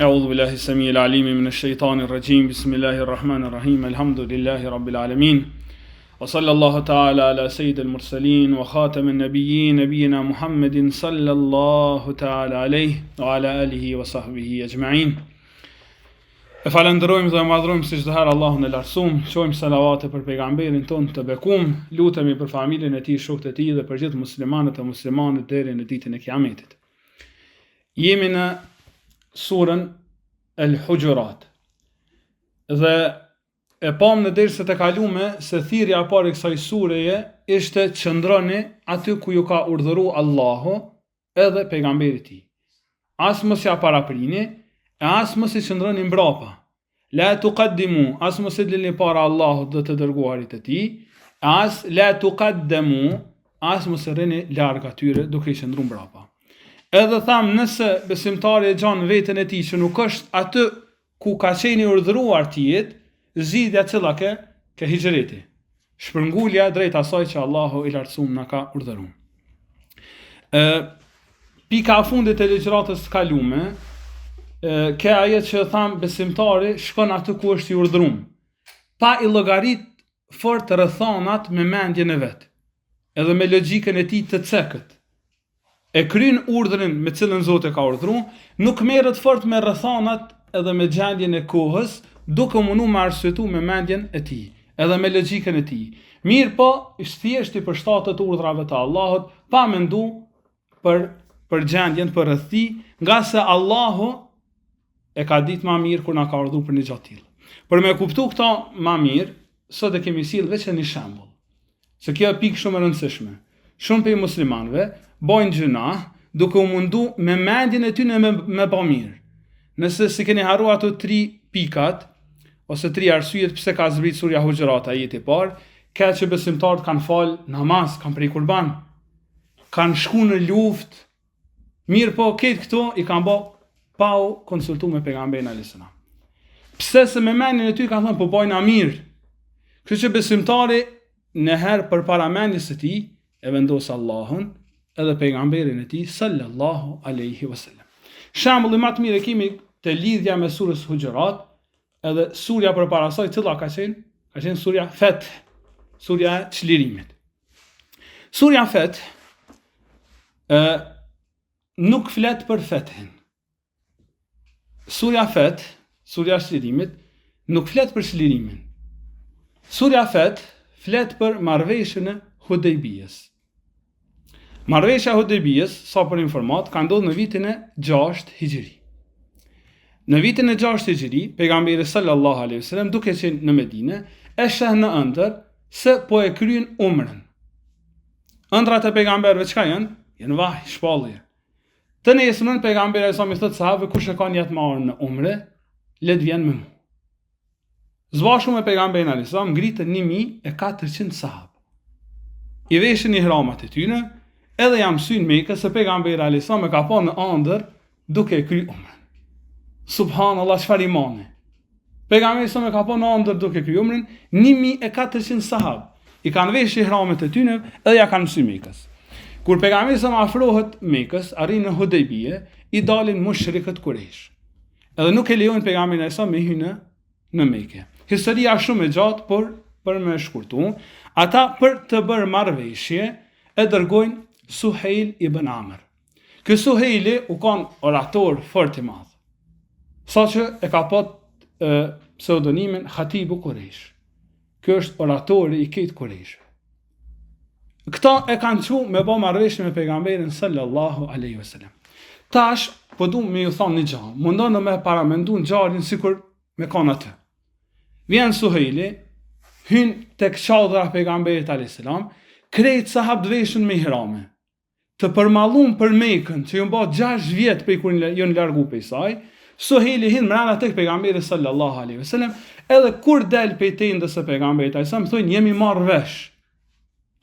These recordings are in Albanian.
أعوذ بالله السميع العليم من الشيطان الرجيم بسم الله الرحمن الرحيم الحمد لله رب العالمين وصلى الله تعالى على سيد المرسلين وخاتم النبيين نبينا محمد صلى الله تعالى عليه وعلى آله وصحبه أجمعين. E falenderojmë dhe madhrojmë si çdo herë Allahun e lartësuam, shojmë salavate për pejgamberin ton të bekuam, lutemi për familjen e tij, shokët e tij dhe për gjithë muslimanët e muslimanët deri në ditën e Kiametit. Jemi në surën El-Hujurat dhe e pam në dersat e kaluara se thirrja e parë e kësaj sureje ishte qëndroni aty ku ju ka urdhëruar Allahu edhe pejgamberi i tij. As mos ja paraprini, as mos i qëndroni mbrapa. La tuqaddimu, as mos i dilni para Allahut dhe të dërguarit të tij, as la tuqaddamu, as mos i rrini larg atyre duke i qëndruar mbrapa. Edhe tham nëse besimtari e gjan veten e tij që nuk është aty ku ka qenë urdhëruar të jetë, zgjidhja cilla ke hijreti. Shpërngulja drejt asaj që Allahu i lartësuar na ka urdhëruar. Pika e fundit e ligjëratës së kaluame, ke ajet që tham besimtari shkon aty ku është i urdhëruar, pa i llogarit fort rrethonat me mendjen e vet, edhe me logjikën e tij të cekët. E kryen urdhrin me cilën Zoti ka urdhëruar, nuk merret fort me rrethonat edhe me gjendjen e kohës, duke mundu me arsyetu me mendjen e tij, edhe me logjikën e tij. Mirë po, thjesht i përshtatet urdhrave të Allahut, pa mendu për gjendjen për rreth tij, nga se Allahu e ka ditë më mirë kur na ka urdhëruar për një gjë të tillë. Për me kuptu këta më mirë, sot e kemi sjell veç një shembull. Se kjo është pikë shumë e rëndësishme. Shumë prej muslimanëve bojnë gjëna duke u mundu me mendjen e tyre me pa mirë. Nëse si keni harruar ato 3 pikat ose 3 arsyet pse ka zbrit surja Hujurat ajeti i parë, ka që besimtarët kanë fal namaz, kanë prej kurban, kanë shku në luftë. Mirë po këtë këto i kanë bë pa u konsultu me pejgamberin alayhis salam. Pse se me mendjen e tyre kanë thënë po bojna mirë. Kështu që besimtari në herë përpara mendjes së tij e vendos Allahun edhe pejgamberin e tij sallallahu alaihi wasallam. Shembulli më të mirë e kemi te lidhja me surës Hujurat, edhe surja përpara saj cilla ka qenë surja Fath, surja e çlirimit. Surja Fath nuk flet për fethin. Surja Fath, surja e çlirimit, nuk flet për çlirimin. Surja Fath flet për marrëveshjen e Hudejbijës. Marrëveshja e Hudejbijës, sa për informat, ka ndodhur në vitin e 6 Hijri. Në vitin e 6 Hijri, pejgamberi sallallahu alaihi wasallam duke qenë në Medinë, e sheh në ëndër se po e kryen umrën. Ëndrat e pejgamberëve çka janë? Janë vaj, shpallje. Të nesërën pejgamberi sa më thotë sahabëve kush e ka niyet me orën në umre, le të vjen me mua. Zbashku me pejgamberin alayhis salam ngritën 1400 sahabë. I veshin ihramat e tyre, edhe jam synë Mekës se pejgamberi alayhis salam e ka pa në ëndër duke kryer umrën. Subhanallahu, çfarë imani. Pejgamberi sa më ka pa në ëndër duke kryer umrën, 1400 sahabë. I kanë veshë ihramet e tyre edhe ja kanë synë Mekës. Kur pejgamberi sa më afrohet Mekës, arrin në Hudejbije, i dalin mushrikët Quraysh. Edhe nuk e lejojnë pejgamberin sa me hynë në Mekë. Historia shumë e gjatë, por për me shkurtu, ata për të bërë marrëveshje e dërgojnë Suhejl ibn Amr. Ky Suhejli u kon orator fort i madh, saqë e ka pat pseudonimin Khatibu Quraysh. Ky është oratori i këtë Quraysh. Këta e kanë thënë me bë marrëveshje me pejgamberin sallallahu alaihi wasallam. Tash po duam me ju thonë një gjë. Mundon me paramendu ngjarjen sikur me kanë atë. Vjen Suhejli, hyn tek çadra e pejgamberit alayhis salam, krejt sahabët veshën me ihrame. Të përmallum për Mekën, që ju bë 6 vjet prej kur janë largu prej saj, Suhejli hyn mbrana tek pejgamberi sallallahu alaihi wasallam, edhe kur del prej tendës së pejgamberit alayhis salam, thonë jemi marrë vesh.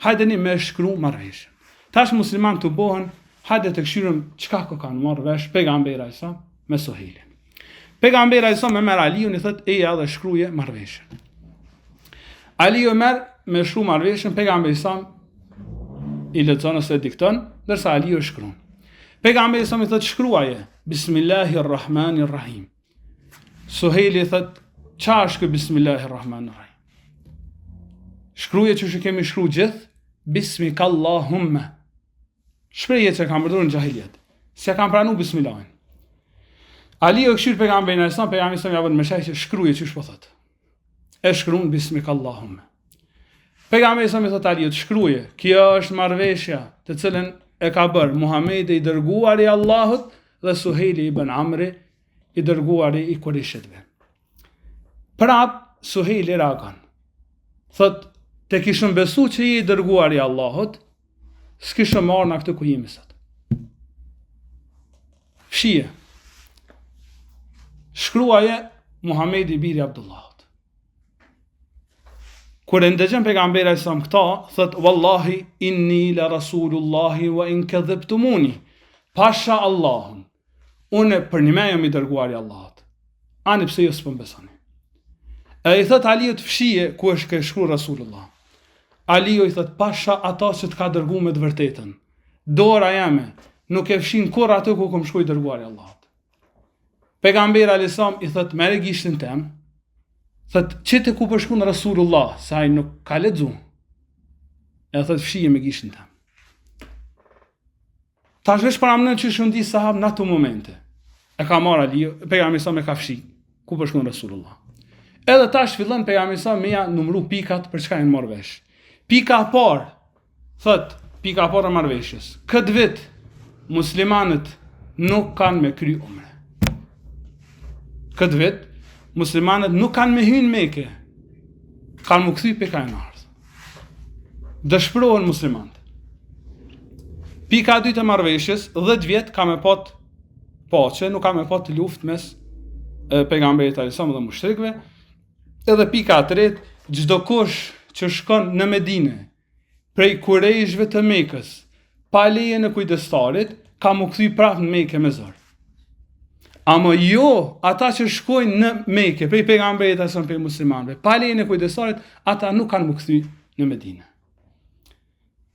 Hajdeni me shkru marrëveshjen. Tash musliman të bëhen, hajde të këshirëm çka kanë marrë vesh pejgamberi alayhis salam me Suhejlin. Pejgamberi alayhis salam me merr Aliun i thotë eja dhe shkruaje marrëveshjen. Aliu merr me shkru marrëveshjen, pejgamberi sa i lexon ose dikton, ndërsa Aliu shkruan. Pejgamberi sa më thotë shkruaje Bismillahirrahmanirrahim. Suhejli thotë qa është kë Bismillahirrahmanirrahim? Shkruaje që që kemi shkru gjithë Bismikallahumma. Shpreje që kam përdorur në xahiliet. Se kam pranu Bismillahin. Ali o këshyr pejgamberin e sa pejgamberi sa më javën më shaj që shkruaje që po thotë. E shkruan Bismikallahumma. Pejgamberi sa më thotë Ali të shkruaje, kjo është marrëveshja të cilën e ka bërë Muhamedi i dërguari i Allahut dhe Suhejli ibn Amri i dërguari i Kurishëve. Prap Suhejli reagon. Thot, te kishëm besu që i dërguari i Allahut, s'kishëm marrë në këtë ku jemi sot. Fshije. Shkruaje Muhamedi biri Abdullahut. Kur e ndëgjën pejgamberi sa këta, thot wallahi inni la rasulullahi wa in kadhabtumuni. Pasha Allahun. Unë për një me jam i dërguari i Allahut. Ani pse ju s'po besoni. E i thot Aliu të fshije ku është ka shkruar Rasulullah. Aliu i thot pasha ata që të ka dërguar me të vërtetën. Dora jame nuk e fshin kur atë ku kom shkuj dërguari i Allahut. Pejgamberi alisam i thot merr gishtin tem. Thot çete ku po shkon Rasulullah, sa ai nuk ka lexu. E thot fshije me gishtin tem. Tash vesh para mendon që shëndi sahab në ato momente. E ka marrë Aliu, pejgamberi sa me ka fshi. Ku po shkon Rasulullah. Edhe tash fillon pejgamberi sa me ja numëru pikat për çka janë marrë vesh. Pika e parë, thot, pika e parë e marrëveshjes. Këtë vit muslimanët nuk kanë me kry umre. Këtë vit muslimanët nuk kanë me hyrë në Mekë. Kanë më kthy pe kanë ardhur. Dëshpërohen muslimanët. Pika e dytë e marrëveshjes, 10 vjet ka me pat paqe, nuk ka me pat luftë mes pejgamberit alayhis dhe mushrikëve. Edhe pika e tretë, çdo kush që shkon në Medinë prej kurejshve të Mekës, pa lejen e kujdestarit, ka më kthy prapë në Mekë me zor. Ama jo, ata që shkojnë në Mekë prej pejgamberit alayhis prej muslimanëve, pa lejen e kujdestarit, ata nuk kanë më kthy në Medinë.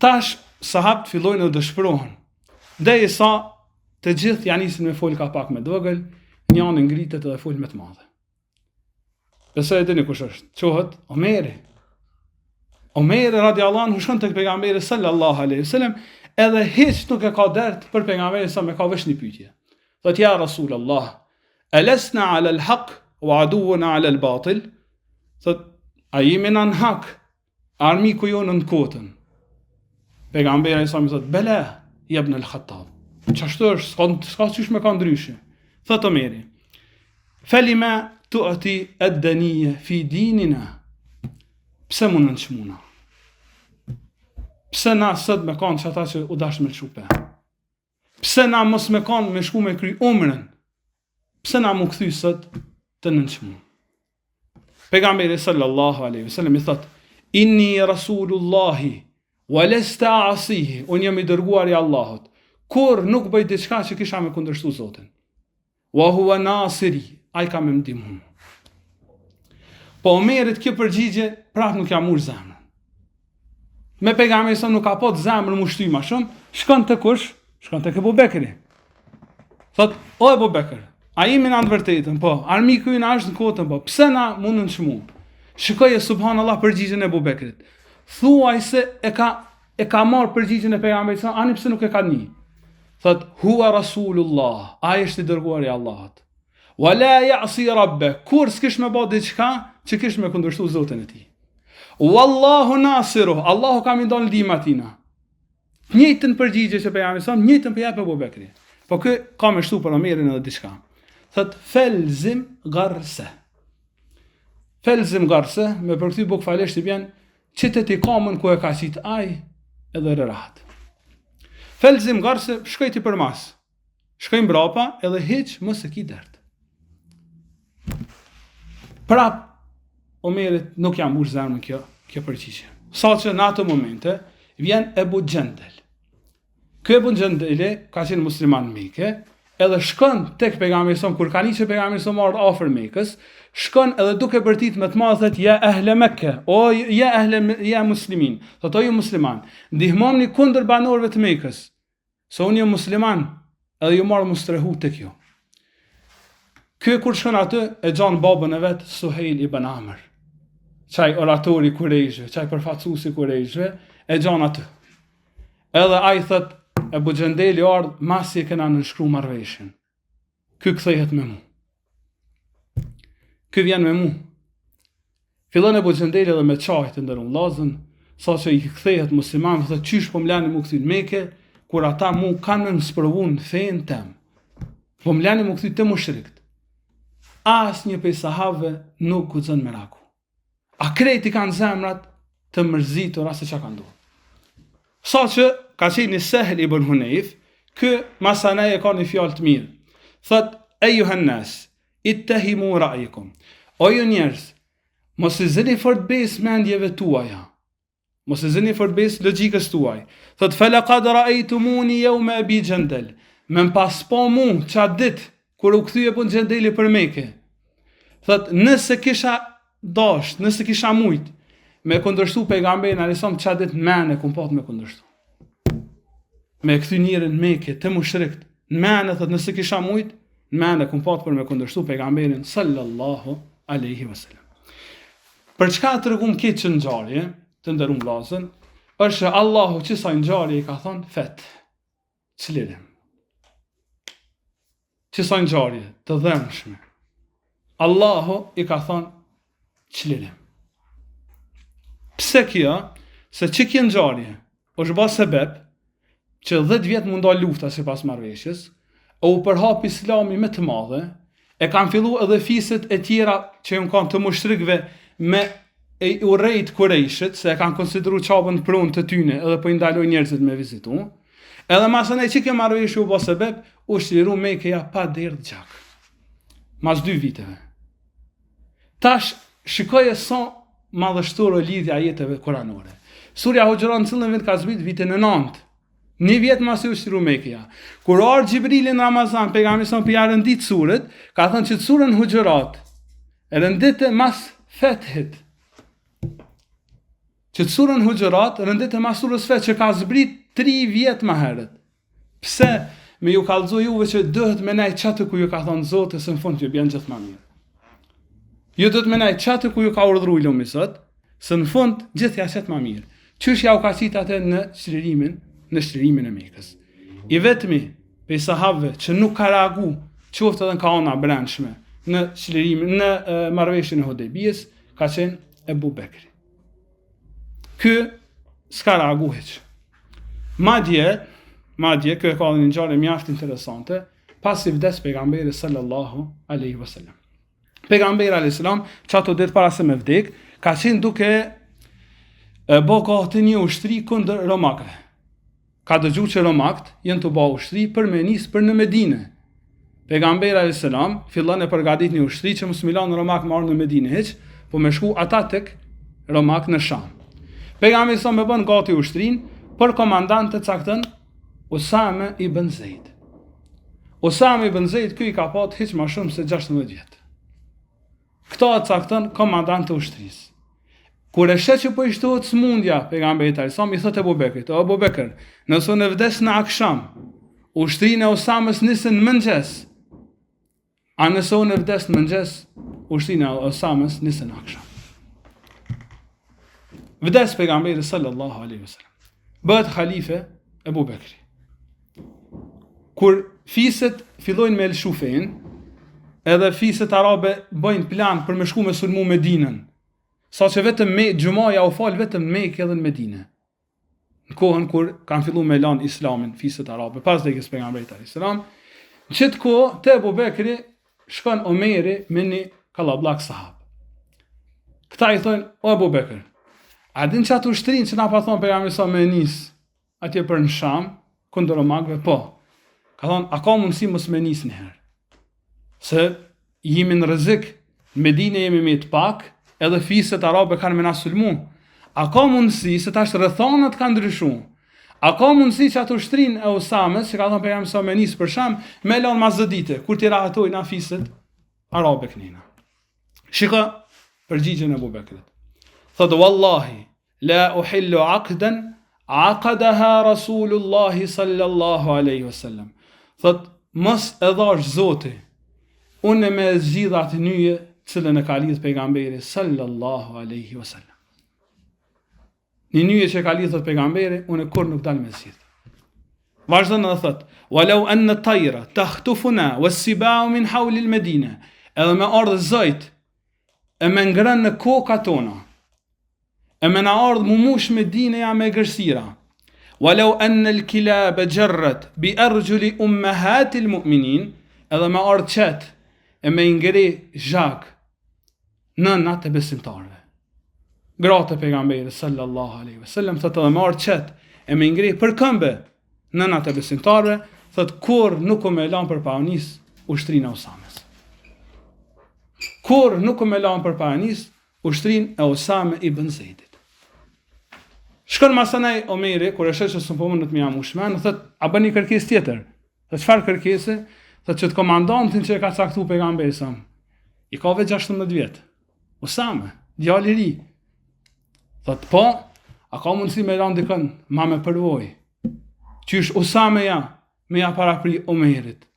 Tash sahabët fillojnë të dëshpërohen. Derisa të gjithë janë nisën me fol ka pak me vogël, njëri ngritet dhe fol me të madhe. Besoj e dini kush është? Quhet Omeri. Omeri radiallahu anhu shkon tek pejgamberi sallallahu alaihi wasallam, edhe hiç nuk e ka dert për pejgamberin sa me ka vesh një pyetje. Thot ja Rasulullah, alasna ala al-haq wa aduwuna ala al-batil? Thot a jemi në hak, armiku jonë në kotën. Pejgamberi sa më thot bela ibn al-Khattab. Çfarë është? S'ka çish me ka ndryshe. Thot Omeri, falima tu'ti ad-daniya fi dinina. Pse më nënçmuna? Pse na sot me kanë që ata që u dash me çupe? Pse na mos me kanë me shku me kry umrën? Pse na më kthy sot të nënçmun? Pejgamberi sallallahu alaihi wasallam i thot, inni rasulullahi wa lasta asihi. Unë jam i dërguari i Allahut. Kur nuk bëj diçka që kisha me kundërshtu Zotin. Wa huwa nasiri. Ai ka me ndihmu. Po Omerit kjo përgjigje prapë nuk jam ush zemrën. Me pejgamberin sa nuk ka pot zemrën më shty më shumë, shkon te kush? Shkon te Abu Bekri. Thot, o Abu Bekr, a jemi në të vërtetën? Po, armiku ynë është në kotën, po. Pse na mundën çmu? Shikoje subhanallahu përgjigjen e Abu Bekrit. Thuaj se e ka marr përgjigjen e pejgamberit sa ani pse nuk e ka një. Thot, huwa rasulullah, ai është i dërguari i Allahut. Wala ya'si rabbah, kur s'kish me bë diçka që kish me kundërshtu Zotin e tij. Wallahu nasiru, Allahu ka më ndal ndihmë atina. Njëjtën përgjigje që pejgamberi sa, njëjtën për jap Abu Bekri. Po kë ka më shtu për Omerin edhe diçka. Thot felzim garse. Felzim garse, me përkthy buk falesht i bjen qytet i kamën ku e ka qit aj edhe rërat. Felzim garse, shkoj ti për mas. Shkoj mbrapa edhe hiç mos e ki dert. Prap Omerit nuk jam mbush zemrën kjo përgjigje. Sa që në ato momente vjen Ebu Gjendel. Ky Ebu Gjendeli ka qenë musliman në Mekë, edhe shkon tek pejgamberi son kur ka nisë pejgamberi son marrë afër Mekës, shkon edhe duke bërtit me të madh thot ja ehle Mekke, o ja muslimin. Thot o ju musliman, ndihmoni kundër banorëve të Mekës. Se unë jam musliman edhe ju marrë mu strehu të kjo. Ky kur shkon aty e gjan babën e vet Suhejl ibn Amr, çaj oratori kurejshve, çaj përfaqësuesi kurejshve, e gjan aty. Edhe ai thot Ebu Xhendeli ardh masi e kena nënshkru marrveshjen. Ky kthehet me mu. Ky vjen me mu. Fillon Ebu Xhendeli edhe me çaj të ndërun vllazën, saqë i kthehet musliman, thot çysh po mlani mu kthy në Mekë, kur ata mu kanë më sprovun fen tem. Po mlani mu kthy të mushrikt. As një pej sahabëve nuk guxon meraku. A krejti kanë zemrat të mërzitur asë që kanë duhet. Sa që ka qenë Sehl ibn Hunayf, kë masanaj e ka një fjallë të mirë. Thot, ejuhen nas, ittahimu ra'yikum. O ju njerëz, mos i zëni fort besë mendjeve tuaja. Mos i zëni fort besë logjikës tuaj. Thot, falaqad ra'aytumuni yawma Abi Jandal. Me pas po mu çat ditë kur u kthye Ebu Xhendeli për Mekë. Thot, nëse kisha dash, nëse kisha mujt me kundërshtu pejgamberin alajhissalam, çat ditë mene kum pat me kundërshtu. Me kthy njërin në Mekë të mushrikt. Mene thot, nëse kisha mujt, mene kum pat për me kundërshtu pejgamberin sallallahu alaihi wasallam. Për çka tregum këtë ngjarje, të nderuam vllazën, është Allahu që sa ngjarje i ka thënë fet. Çlirim. Që sa ngjarje të dhëmshme. Allahu i ka thënë çlirim. Pse kjo? Se që kjo ngjarje është bërë sebeb që 10 vjet mundon lufta sipas marrëveshjes, u përhap Islami më të madhe, e kanë filluar edhe fiset e tjera që janë kanë të mushrikëve me e urrejt kurejshit, se e kanë konsideruar çapën prunë të tyne, edhe po i ndalojnë njerëzit me vizitu. Edhe masane që kjo marrëveshje u bë sebeb, u shliru Mekëja pa derdh gjak. Mas 2 viteve. Tash shikoje sa madhështore lidhja jetëve kuranore. Surja Huxhurat në cilën vit ka zbrit vitin e 9. Një vjet mas u shliru Mekëja. Kur ardh Xhibrili në Ramazan, pejgamberi sa për ja rëndit surët, ka thënë që surën Huxhurat e rëndite mas fethit. Që surën Huxhurat rëndite mas surës Feth që ka zbrit 3 vjet më herët. Pse? Me ju kallëzo juve që dëhet me nej qatë ku ju ka thonë Zotë, se në fund ju bjen gjithë ma mirë. Ju dëhet me nej qatë ku ju ka urdhru i lumi sot, se në fund gjithë ja qëtë ma mirë. Qysh ja u ka qitë atë në shlirimin e Mekës. I vetmi pe sahabëve që nuk ka reagu, qoftë edhe në kaona brendshme, në shlirimin, në marrëveshjen e Hudejbijës, ka qenë Ebu Bekri. Ky s'ka reagu hiç. Madje, kjo e ka një ngjarje mjaft interesante, pasi vdes pejgamberi sallallahu alaihi wasallam. Pejgamberi alayhis salam, çato ditë para se me vdek, ka qenë duke bë kohë një ushtri kundër romakëve. Ka dëgjuar që romakët janë të bëjë ushtri për me nis për në Medinë. Pejgamberi alayhis salam fillon e përgatit një ushtri që mos milan romakë marrë në Medinë hiç, po me shku ata tek romakë në Sham. Pejgamberi sa me bën gati ushtrinë për komandant të caktën Usame ibn Zeid. Usame ibn Zeid ky i ka pat hiç më shumë se 16 vjet. Këto e caktën komandant të ushtrisë. Kur e shet që po i shtohet smundja pejgamberit alajhissalam, i thotë Abu Bekrit: "O Abu Bekr, nëse unë vdes në akşam, ushtrinë e Usamës nisën në mëngjes. A nëse unë vdes në mëngjes, ushtrinë e Usamës nisën në akşam." Vdes pejgamberi sallallahu alaihi wasallam. Bëhet halife Abu Bekri. Kur fiset fillojnë me lëshu fen, edhe fiset arabe bëjnë plan për me shku me sulmu Medinën, sa që vetëm me gjumaja u falë vetëm me Mekë edhe në Medinë. Në kohën kur kanë fillu me lanë islamin, fiset arabe, pas dhe i kësë pejgamberit alayhis salam, në qëtë kohë të Abu Bekri shkon Omeri me një kalablak sahab. Këta i thonë: "O Abu Bekr, a din që atë ushtrinë që na pa thonë pejgamberi sa me nisë atje për në Sham, kundër romakëve?" "Po." Ka thonë: "A ka mundësi mos me nisë njëherë? Se jemi në rrezik, në Medinë jemi me të pak, edhe fiset arabe kanë me na sulmu. A ka mundësi se tash rrethonat kanë ndryshuar? A ka mundësi që atë ushtrinë e Usamës, që ka thënë pejgamberi sa me nisë për Sham, me lanë mas dite, kur t'i rahatojnë na fiset arabe kënina?" Shiko përgjigjen e Abu Bekrit. Thotë: "Wallahi la uhillu aqdan aqadaha Rasulullah sallallahu alaihi wasallam." thot, mos e dhash Zoti, unë me zgjidh atë nyje cilën e ka lidh pejgamberi sallallahu alaihi wasallam. Një nyje që ka lidh pejgamberi, unë kur nuk dal me zgjidh. Vazhdon edhe thot, walau anna tayra takhtufuna was-siba'u min hawli al-Medina, edhe me ardhë zojt e me ngrën në kokat tona, e me na ardhë mumush Medineja me gërsira. Walau anna al-kilab jarrat bi arjuli ummahati al-mu'minin, edhe me ardhë qet e me ngri zhak nënat e besimtarëve. Gratë e pejgamberit sallallahu alaihi wasallam thot edhe me ardhë qet e me ngri për këmbë nënat e besimtarëve, thot kur nuk u me lan për paonis ushtrinë e Usames. Kur nuk u me lan për paonis ushtrinë e Usame ibn Zeidit. Shkon masanaj Omeri, kur e sheh se s'u po mundet me jam ushman, thot a bëni kërkesë tjetër. Thot çfarë kërkese? Thot që të komandantin që e ka caktuar pejgamberi sa. I ka vetë 16 vjet. Usame, djali i ri. Thot po, a ka mundësi me lan dikën ma me përvojë? Qysh Usame me ja parapri Omerit,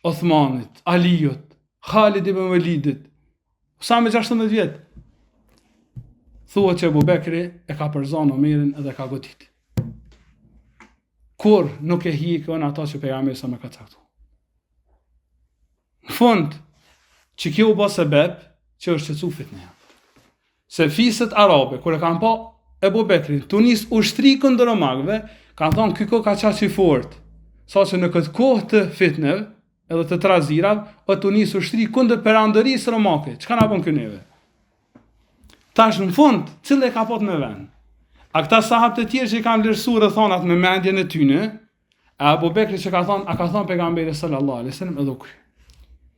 Othmanit, Aliut, Khalid ibn Walidit. Usame 16 vjet. Thuhet që Abu Bekri e ka përzon Omerin edhe ka godit. Kur nuk e hikën ata që pejgamberi sa me ka caktuar. Në fund, që kjo u bë sebeb që është qetësu fitneja. Se fiset arabe, kur e kanë pa Abu Bekrin, tunis ushtri kundër romakëve, kanë thonë ky ka qaq i fort, sa që në këtë kohë të fitneve, edhe të trazirav, o tunis ushtri kundër perandërisë romake. Çka na bën ky neve? Tash në fund, cilë e ka pot me vend? A këta sahabët e tjerë që i kanë vlerësuar rrethonat me mendjen e tyre, a Abu Bekri që ka thonë, a ka thonë pejgamberi sallallahu alaihi wasallam edhe ky.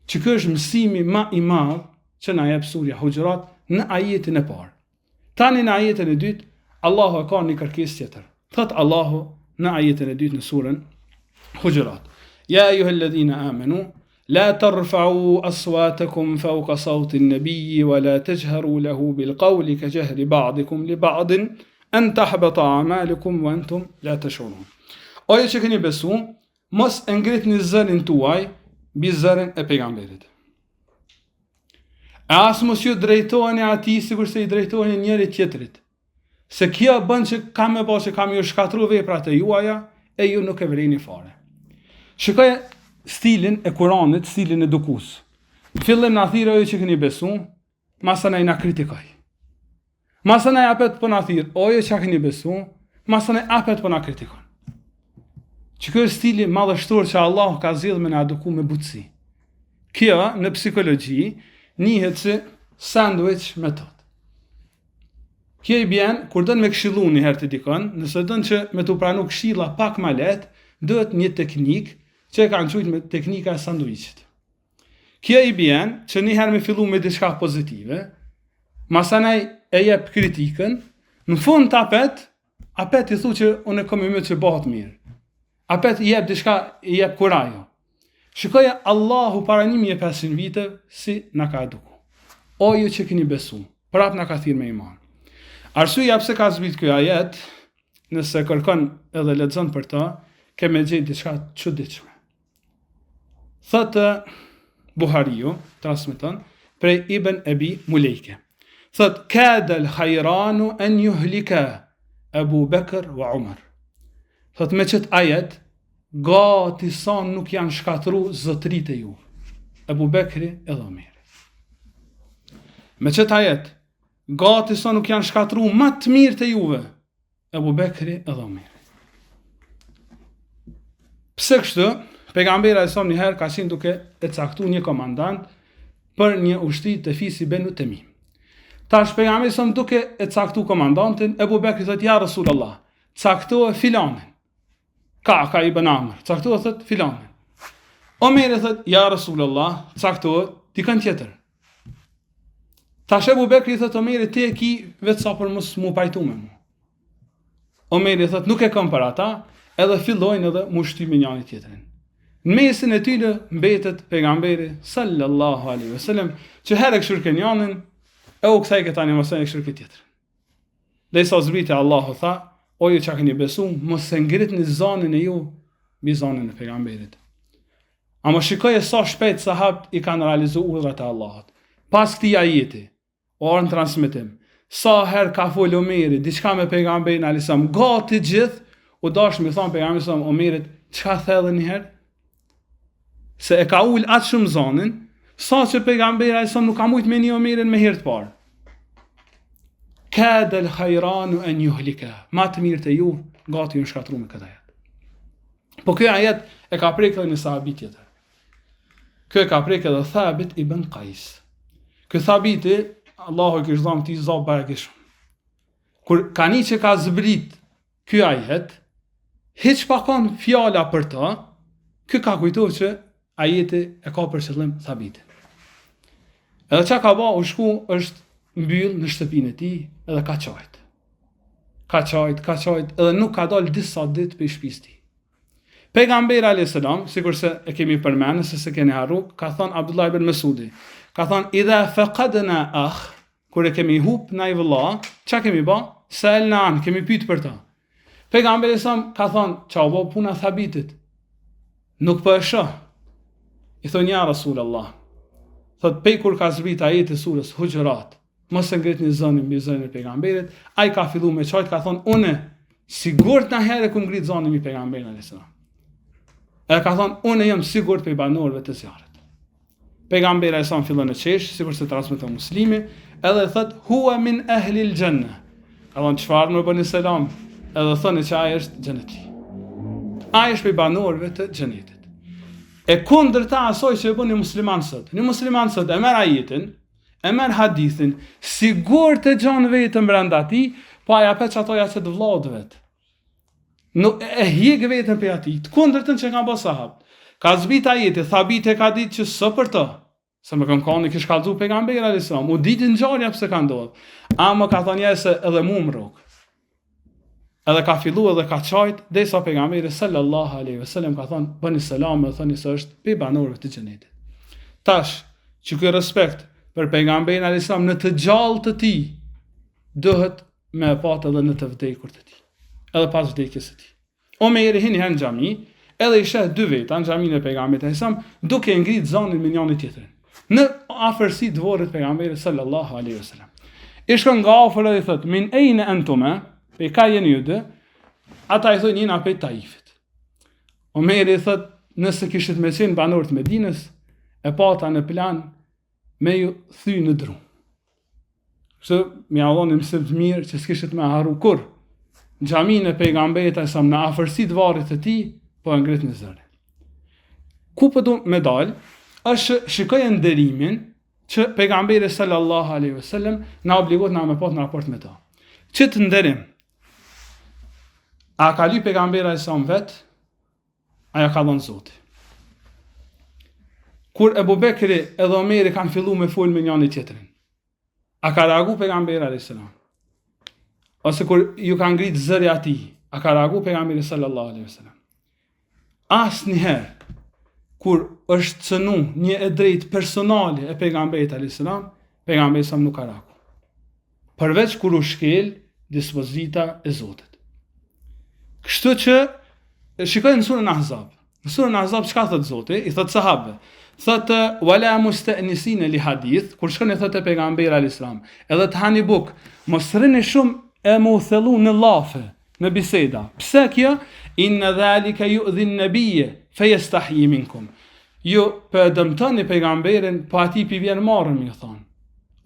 Që ky është mësimi më i madh që na jep surja Hujurat në ajetin e parë. Tani në ajetin e dytë, Allahu ka një kërkesë tjetër. Thot Allahu në ajetin e dytë në surën Hujurat. Ja ayyuhalladhina amanu لا ترفعوا أصواتكم فوق صوت النبي ولا تجهروا له بالقول كجهر بعضكم لبعض أن تحبط أعمالكم وأنتم لا تشعرون. Oje që keni besu, mos e ngritni zërin tuaj mbi zërin e pejgamberit. E as mos ju drejtoheni atij sikur se i drejtoheni njëri tjetrit. Se kjo bën që kam me pas që kam ju shkatru veprat e juaja e ju nuk e vrini fare. Shikoj stilin e Kuranit, stilin e dukus. Në fillim na thirë oje që keni besu, masana i na kritikoj. Masana i apet për na thirë oje që keni besu, masana i apet për na kritikon. Që kjo është stili madhështor që Allah ka zgjedhur me na eduku me butësi. Kjo në psikologji njihet si sandwich method. Kjo i bjen kur dën me këshillu një herë të dikon, nëse dën që me të pranu këshilla pak ma lehtë, duhet një teknikë që e kanë qujtë me teknika e sanduiqit. Kjo i bjen që një herë me fillu me diçka pozitive, masanaj e jep kritikën, në fund të apet i thu që unë e kom i më që bëhat mirë. Apet i jep diçka, i jep kurajo. Shikoja Allahu para 1500 vite si na ka eduku. O ju që keni besu, prap na ka thirë me iman. Arsyeja pse ka zbrit ky ajet, nëse kërkon edhe lexon për të, ke me gjetë diçka çuditshme. Thëtë Buhariu, transmeton, prej Ibn Abi Mulejke. Thëtë, kadal khajranu en juhlika Abu Bekr wa Umar. Thëtë, me qëtë ajet, gati sa nuk janë shkatru zotrit e ju. Abu Bekri edhe Omeri. Me qëtë ajet, gati sa nuk janë shkatru ma të mirë të juve. Abu Bekri edhe Omeri. Pse kështu? Pejgamberi sa një herë ka qenë duke e caktu një komandant për një ushtri të fisi Benu Temim. Tash pejgamberi sa duke e caktu komandantin, Abu Bekri thot ja Rasulullah, caktoa filanin. Ka ibn Amr, caktoa thot filanin. Omeri thot ja Rasulullah, caktoa dikën tjetër. Tash Abu Bekri thot Omeri ti e ki vetë sa për mos mu pajtu me mu. Omeri thot nuk e kam për ata, edhe fillojnë edhe mu shtymi njëri tjetrin. Në mesin e tyre mbetet pejgamberi sallallahu alaihi wasallam, që herë këshirken janin, e u kthej këta një mësën e këshirke tjetër. Dhe i sa zbrite Allahu tha, o ju që keni besu, mos se ngrit një zanin e ju, bi zanin e pejgamberit. Ama shikoje sa shpejt sahabët i kanë realizu urdhrat e Allahut. Pas këtij ajeti, orën transmetim, sa herë ka fol Omeri diçka me pejgamberin alisam, gati gjithë u dash me thon pejgamberit sa Omerit, çka thellën një herë? Se e ka ul atë shumë zonin, sa që pejgamberi alisam nuk ka mujt me një Omerin me herë të parë. Kada al-khayranu an yuhlika. Ma të mirë të ju, gati ju në shkatru me këtë ajet. Po kjo ajet e ka prek edhe një sahabit tjetër. Kjo e ka prek edhe Thabit ibn Qais. Kjo Thabiti, Allahu kishë dhamë ti zabë barakishëm. Kur ka një që ka zbrit kjo ajet, hiq pa kanë fjala për ta, kjo ka kujtohë që ajeti e ka për qëllim Thabiti. Edhe që ka ba u shku është mbyll në shtëpinë e tij edhe ka qajt. Ka qajt, edhe nuk ka dalë disa ditë për shtëpisë tij. Pejgamberi alayhis salam, sikurse e kemi përmendur se keni harru, ka thënë Abdullah ibn Mesudi, ka thënë idha faqadna akh, kur e kemi hub na i vëlla, çka kemi bë? Sa'alna an, kemi pyet për ta. Pejgamberi sa ka thënë, çau bë puna Thabitit. Nuk po e shoh. I thonë ja Rasulullah. Thot pej kur ka zbrit ajeti surës Hujurat, mos e ngrit një zënë mbi zërin e pejgamberit, ai ka filluar me çajt, ka thonë unë sigurt na herë ku ngrit zënin mbi pejgamberin alayhis salam. E ka thonë unë jam sigurt pe banorëve të zjarrit. Pejgamberi alayhis salam fillon të qesh, sikur se transmeton Muslimi, edhe thot huwa min ahli al-janna. Ka thonë çfarë më bëni selam, edhe thonë që ai është xheneti. Ai është pe banorëve të xhenetit. E kundërta asoj që e bën një musliman sot. Një musliman sot e merr ajetin, e merr hadithin, sigurt të gjon vetëm brenda tij, po ai apo çatoja që të vllaut vet. Nuk e hiq vetëm pe atij, të kundërtën që kanë bërë sahabët. Ka zbrit ajeti, Thabit e ka ditë që së për të, se më kanë koni kish kallzu pejgamberi alayhis salam, u ditë ngjarja pse ka ndodhur. Ama ka thënë se edhe mua më rrok. Edhe ka filluar dhe ka çajt, derisa pejgamberi sallallahu alaihi wasallam ka thënë bëni selam, dhe thoni se është pe banorëve të xhenetit. Tash, që ky respekt për pejgamberin alayhis salam në të gjallë të tij dohet me patë edhe në të vdekur të tij. Edhe pas vdekjes së tij. Omeri hini në xhami, edhe i sheh dy veta në xhaminë e pejgamberit alayhis salam, duke ngrit zonin me njëri tjetrin. Në afërsi të dvorrit pejgamberit sallallahu alaihi wasallam. I shkon nga afër dhe i thot: "Min ayna antuma?" Pe ka jeni ju dhe, ata i thonë jena pe Taifit. Omeri i thot, nëse kishit me qenë banor të Medinës, e pata në plan me ju thy në dru. Kështu, mi allon një mësim të mirë që s'kishit me haru kur. Në xhaminë e pejgamberit alayhis salam në afërsi të varrit të tij, po e ngrit në zërin. Ku po du me dal, është shikojë nderimin që pejgamberi sallallahu alaihi wasallam na obligohet na me pas në raport me ta. Që të nderim, a ka lyp pejgamberi alayhis salam vet, aja ka dhënë Zoti. Kur Ebu Bekri edhe Omeri kanë fillu me fol me njëri tjetrin, a ka reagu pejgamberi alayhis salam? Ose kur ju ka ngrit zëri atij, a ka reagu pejgamberi sallallahu alaihi wasallam? Asnjëherë kur është cënu një e drejt personale e pejgamberit alayhis salam, pejgamberi sa nuk ka reagu. Përveç kur u shkel dispozita e Zotit. Kështu që shikojnë në surën Ahzab. Në surën Ahzab çka thot Zoti? I thot sahabëve. Thot wala musta'nisin li hadith, kur shkon e thot te pejgamberi alayhis salam, edhe të hani buk, mos rrini shumë e më u thellu në llafe, në biseda. Pse kjo? Inna dhalika yu'dhi an-nabiyya fayastahyi minkum. Ju për dëmtoni pejgamberin, po ati pi vjen marrën, mi thon.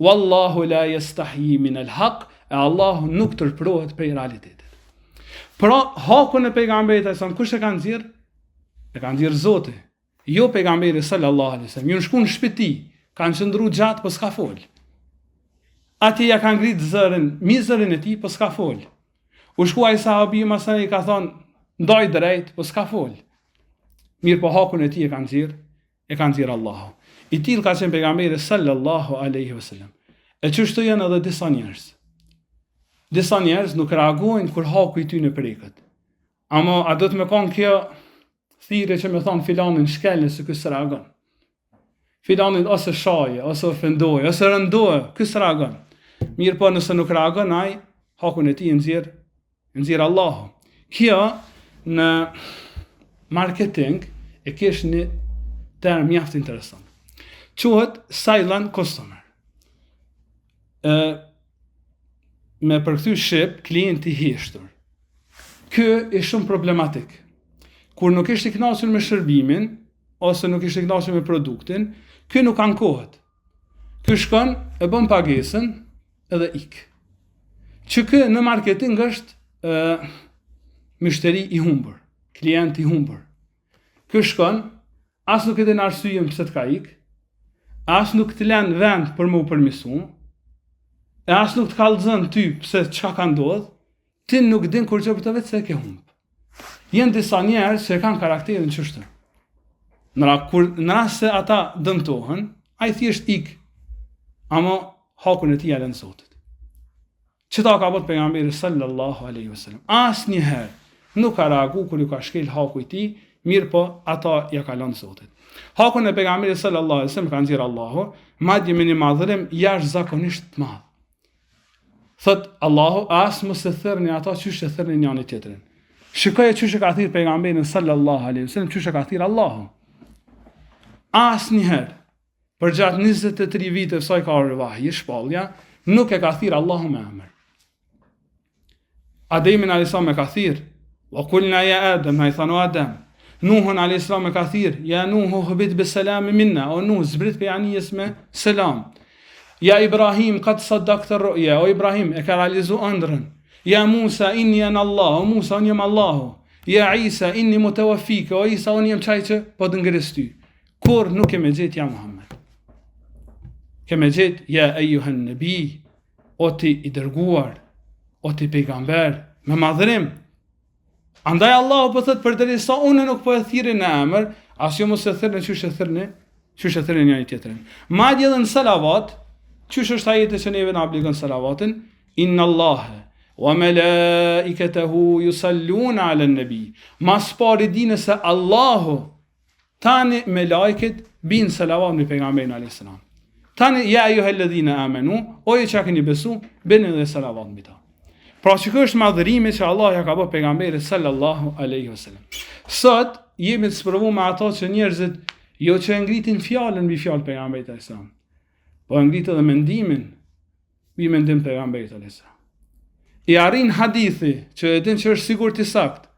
Wallahu la yastahyi min al-haq, e Allahu nuk tërprohet prej realitetit. Pra, hakun e pejgamberit alayhis salam kush e ka nxjerr? E ka nxjerr Zoti. Jo pejgamberi sallallahu alaihi wasallam. Ju në shku në shtëpi, kanë qëndru gjatë, po s'ka fol. Ati ja ka ngrit zërin, mizërin e tij, po s'ka fol. U shku ai sahabi masaj i ka thonë, ndaj drejt, po s'ka fol. Mirë po hakun e tij e ka nxjerr Allahu. I till ka qenë pejgamberi sallallahu alaihi wasallam. E çështo janë edhe disa njerëz. Disa njerëz nuk reagojnë kur haku i ty në preket. Ama a do të me konë kjo thirrje që me thonë filanin shkelën se ky s'reagon. Filanin ose shaje, ose ofendoje, ose rëndoje, ky s'reagon. Mirë po nëse nuk reagon ai, hakun e tij nxjerr Allahu. Kjo në marketing e kesh një term mjaft interesant. Quhet silent customer. Me përkthy shqip, klienti i heshtur. Ky është shumë problematik. Kur nuk është i kënaqur me shërbimin ose nuk është i kënaqur me produktin, ky nuk ankohet. Ky shkon, e bën pagesën edhe ik. Që ky në marketing është myshteri i humbur, klient i humbur. Ky shkon, as nuk e din arsyeën pse të ka ik, as nuk të lën vend për më u përmirësu, e as nuk të kallëzon ty pse çka ka ndodhur, ti nuk din kur gjë për të vetë se ke humb. Jenë disa njerëz që kanë karakterin çështë. Në rast se ata dëmtohen, ai thjesht ik, ama hakun e tij lën Zotit. Çeta ka bërë pejgamberi sallallahu alaihi wasallam. Asnjëherë nuk ka reaguar kur ju ka shkel haku i tij, mirë po ata ja ka lënë Zotit. Hakun e pejgamberit sallallahu alaihi wasallam ka nxjerr Allahu, madje me një madhërim jashtëzakonisht të madh. Thot Allahu, as mos e thërrni ata çysh e thërrni njëri tjetrin. Shikoje çysh e ka thirr pejgamberin sallallahu alaihi wasallam, çysh e ka thirr Allahu. Asnjëherë për gjatë 23 vite sa i ka ardhur vahi, shpallja, nuk e ka thirr Allahu me emër. Ademin a.s. me ka thirr, wa kulna ya Adam, ai thanu Adam. Nuhun a.s. me ka thirr, ya Nuhu hubit bi salam minna, o Nuh zbrit pe aniyes me selam. Ja Ibrahim, qad saddaqta ar-ru'ya, o Ibrahim, e ka realizu ëndrën. Ja Musa, inni ana Allah, o Musa, unë jam Allahu. Ja Isa, inni mutawaffika, o Isa, unë jam çaj që po të ngres ty. Kur nuk e me gjetë ja Muhammed. Kemë gjetë, ja ejuhen nëbi, o ti i dërguar, o ti pejgamber, me madhërim. Andaj Allahu po thot përderisa unë nuk po e thirrni në emër, as ju mos e thirrni çysh e thirrni njëri tjetrin. Madje edhe në salavat, çysh është ajeti që neve na obligon salavatin, inna Allaha wa malaikatahu yusalluna ala an-nabi. Mas pari dini se Allahu tani me lajket bin salavat në pejgamberin alayhis salam. Tani ja ayyuhalladhina amanu, o ju që keni besu, bëni edhe salavat mbi ta. Pra që kjo është madhërimi që Allah ja ka bë pejgamberit sallallahu alaihi wasallam. Sot jemi të sprovuar me ato që njerëzit jo që ngritin fjalën mbi fjalë pejgamberit alayhis salam, po ngritin edhe mendimin mbi mendim pejgamberit alayhis salam. I arrin hadithi që e din që është sigurt i sakt,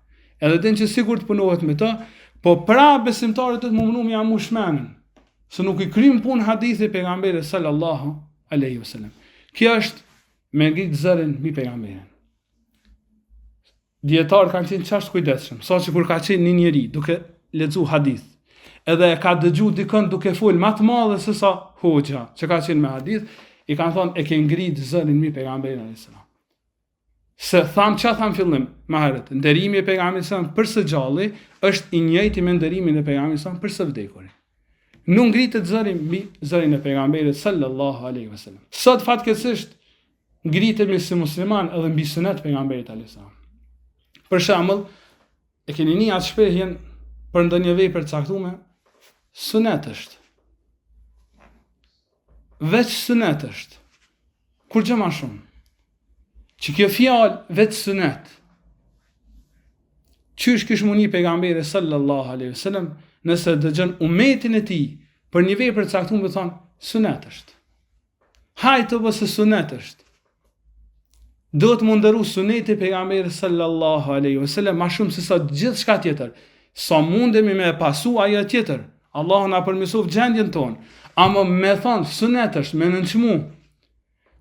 edhe din që sigurt punohet me të, po pra besimtarët të mundu me jamu shmenën, se nuk i krym punë hadithi pejgamberit sallallahu alaihi wasallam. Kjo është me ngrit zërin mbi pejgamberin. Dietar kanë qenë çast kujdesshëm, saqë kur ka qenë një njeri duke lexu hadith, edhe e ka dëgju dikën duke fol më të madhe se sa hoxha që ka qenë me hadith, i kanë thonë e ke ngrit zërin mbi pejgamberin alayhis salam. Se tham fillim më herët, nderimi e pejgamberit sa për së gjalli është i njëjti me nderimin e pejgamberit sa për së vdekurin. Nuk ngritet zëri mbi zërin e pejgamberit sallallahu alaihi wasallam. Sot fatkeqësisht ngritemi si musliman edhe mbi sunet pejgamberit alayhis salam. Për shembull, e keni një atë shprehjen për ndonjë vepër të caktuar, sunet është. Veç sunet është. Kur gjë më shumë. Që kjo fjalë vetë sunet. Qysh kish muni pejgamberi sallallahu alaihi wasallam nëse dëgjon umetin e tij për një vepër të caktuar, më thon sunet është. Hajtë ose sunet është. Do të mundëru suneti pejgamberi sallallahu alaihi wasallam më shumë se sa gjithçka tjetër. Sa mundemi me pasu ajo tjetër. Allahu na përmirësof gjendjen tonë. Ama me thon sunet është, me nënçmu.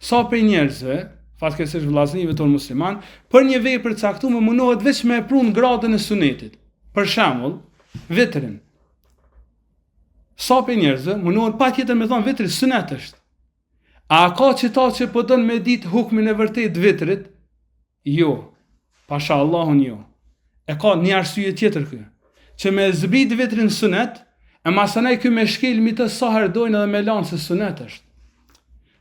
Sa për njerëzve fatkeqësisht vllaznive tonë musliman, për një vepër të caktuar mundohet vetëm me prun gradën e sunetit. Për shembull, vitrin. Sa për njerëzve mundohet patjetër me thon vitri sunet është. A ka qita që po don me ditë hukmin e vërtet vitrit? Jo. Pasha Allahun jo. E ka një arsye tjetër kë. Që me zbrit vitrin sunet, e masanaj kë me shkel mi të sa herë dojnë edhe me lanë se sunet është.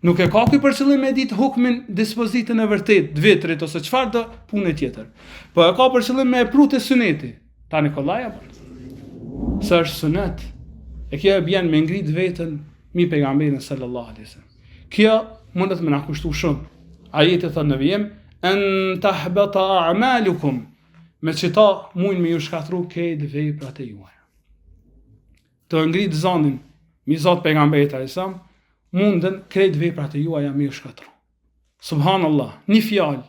Nuk e ka këj për qëllim me ditë hukmin dispozitën e vërtet vitrit ose çfarë do punë tjetër. Po e ka për qëllim me prut e suneti. Ta Nikolaja për. Së është sunet. E kjo e bjen me ngrit vetën mi pejgamberin sallallahu alaihi wasallam. Kjo mundet me na kushtu shumë. Ajeti thot në vijim, an tahbata a'malukum, me që ta mujnë me ju shkatru kejt veprat e juaja. të ngrit zonin mi Zot pejgamberit alayhissalam, mundën krejt veprat e juaja me shkatru. Subhanallah, një fjalë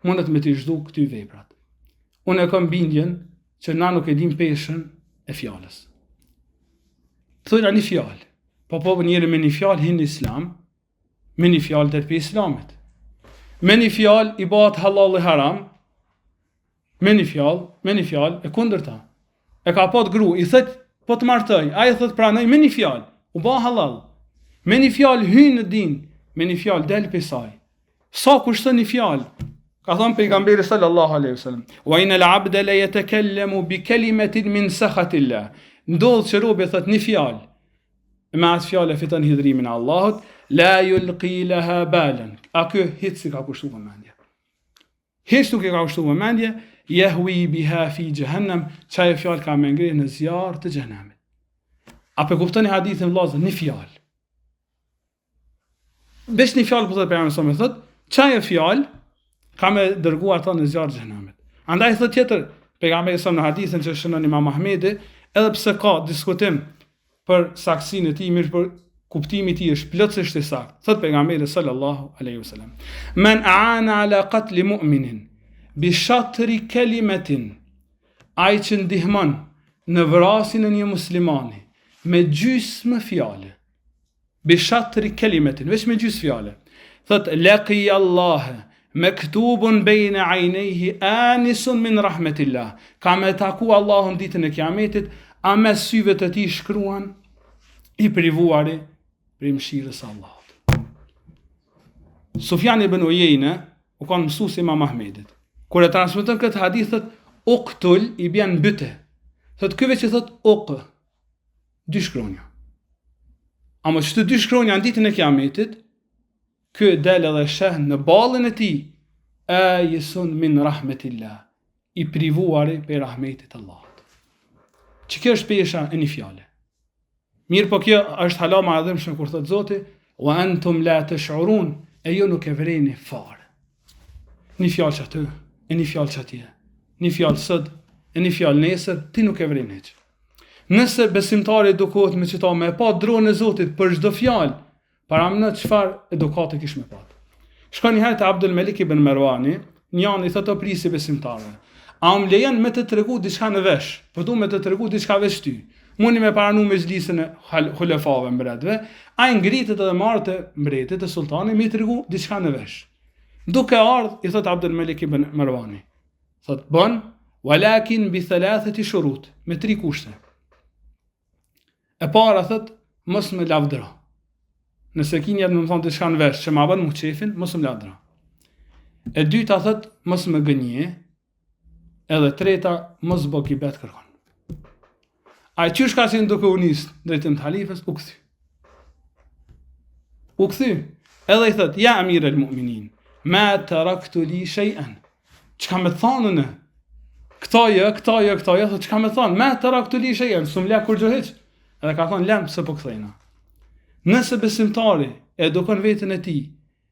mundet me t'i zhdu këty veprat. Unë e kam bindjen që na nuk e dim peshën e fjalës. Thojna një fjalë, po njëri me një fjalë hin në islam, me një fjalë tërpi islamit. Me një fjalë i bëhet halal e haram, me një fjalë e kundërta. E ka pat gru, i thët po të martoj, ai thot pranoj me një fjalë, u bë halal. Me një fjalë hyn në din, me një fjalë del pe saj. Sa kushton një fjalë? Ka thënë pejgamberi sallallahu alaihi wasallam, "Wa inal 'abda la yatakallamu bi kalimatin min sakhatillah." Ndodh që robi thot një fjalë, me atë fjalë fiton hidhrimin e Allahut, la yulqi laha balan. A ky hiç si ka kushtuar mendje. Hiç nuk e ka kushtuar mendje, yahwi biha fi jahannam, çaj fjalë ka me ngri në zjarr të xhenemit. A pe kuptoni hadithin vëllazër, një fjalë. Veç një fjalë po thotë pejgamberi sa më thot, çaj fjalë ka me dërgu ata në zjarr të xhenemit. Andaj thot tjetër pejgamberi sa në hadithin që shënon Imam Ahmedi, edhe pse ka diskutim për saksinë e tij, mirë për kuptimi i tij është plotësisht i saktë. Thot pejgamberi sallallahu alaihi wasallam, "Man aana ala qatl mu'minin bi shatri kalimatin", ai që ndihmon në vrasjen e një muslimani me gjysmë fjale. Bi shatri kalimatin, veç me gjysmë fjale. Thot laqi Allah maktubun bayna aynayhi anisun min rahmatillah. Ka me taku Allahun ditën e Kiametit, a mes syve të tij shkruan i privuari prej mëshirës së Allahut. Sufjan ibn Uyeyne u ka mësues Imam Ahmedit. Kur e transmeton këtë hadith thot uqtul i bën byte. Thot ky veç që thot uq, dy shkronja. Ama që të dy shkronja në ditën e Kiametit, ky del edhe sheh në ballën e tij, ayisun min rahmetillah, i privuari për rahmetit Allahut. Që kjo është pesha e një fjale. Mirë po kjo është hala ma adhimshme kur thot Zoti, wa antum la tash'urun, e ju nuk e vreni fare. Një fjalë që aty, e një fjalë që atje, një fjalë sot, e një fjalë nesër, ti nuk e vreni hiç. Nëse besimtari edukohet me qëta me pa dronë e Zotit për çdo fjalë, para më në çfarë edukate kish me pat. Shkon një herë te Abdul Malik ibn Marwani, njëri i thotë prisi besimtarëve. A më lejon me të tregu diçka në vesh, po du me të tregu diçka veç ty. Mundi me paranu me xhlisën e xulefave mbretëve, ai ngritet edhe marrë të mbretit të sultanit me tregu diçka në vesh. Duke ardh i thot Abdul Malik ibn Marwani, thot bën walakin bi thalathati shurut, me 3 kushte. E para thot mos më lavdëro. Nëse kinjet më thon diçka në vesh që ma bën muçefin, mos më lavdëro. E dyta thot mos më gënje. Edhe treta mos bë kibet kërkon. Ai qysh ka qenë duke u nis drejtim të halifës, u kthy. Edhe i thot, ja amir el mu'minin, ma taraktu li shay'an. Çka më thonë? Këto jo, thot çka më thonë? Ma taraktu li shay'an, s'm la kur gjë hiç. Edhe ka thonë lam pse po kthejna. Nëse besimtari edukon veten e tij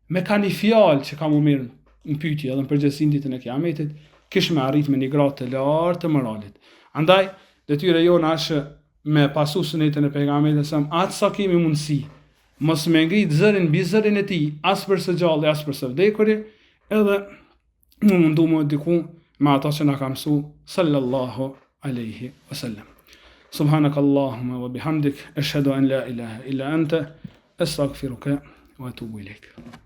me ka një fjalë që ka më mirë në pyetje edhe në përgjithësi ditën e Kiametit, kish me arrit me një gradë të lartë të moralit. Andaj, detyra jona është me pasu sunetën e pejgamberit sa atë sa kemi mundësi, mos me ngrit zërin mbi zërin e tij, as për së gjalli, as për së vdekuri, edhe më mundu më diku me ata që na ka mësu sallallahu alaihi wasallam. Subhanak Allahumma wa bihamdik, ashhadu an la ilaha illa anta, astaghfiruka wa atubu ilaik.